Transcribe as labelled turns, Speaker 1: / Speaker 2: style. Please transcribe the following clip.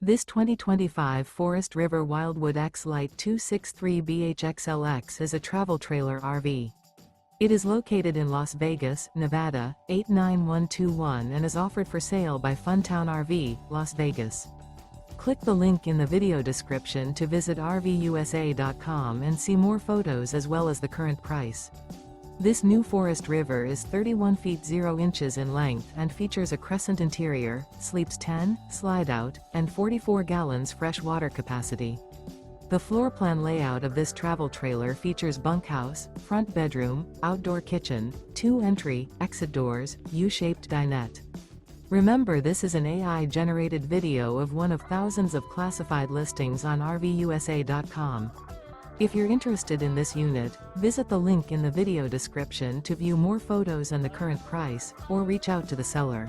Speaker 1: This 2025 Forest River Wildwood X-Lite 263BHXLX is a travel trailer RV. It is located in Las Vegas, Nevada, 89121 and is offered for sale by Funtown RV, Las Vegas. Click the link in the video description to visit RVUSA.com and see more photos as well as the current price. This new Forest River is 31 feet 0 inches in length and features a CRESCENT interior, sleeps 10, slide-out, and 44 gallons fresh water capacity. The floor plan layout of this travel trailer features bunkhouse, front bedroom, outdoor kitchen, 2 entry, exit doors, U-shaped dinette. Remember, this is an AI-generated video of one of thousands of classified listings on RVUSA.com. If you're interested in this unit, visit the link in the video description to view more photos and the current price, or reach out to the seller.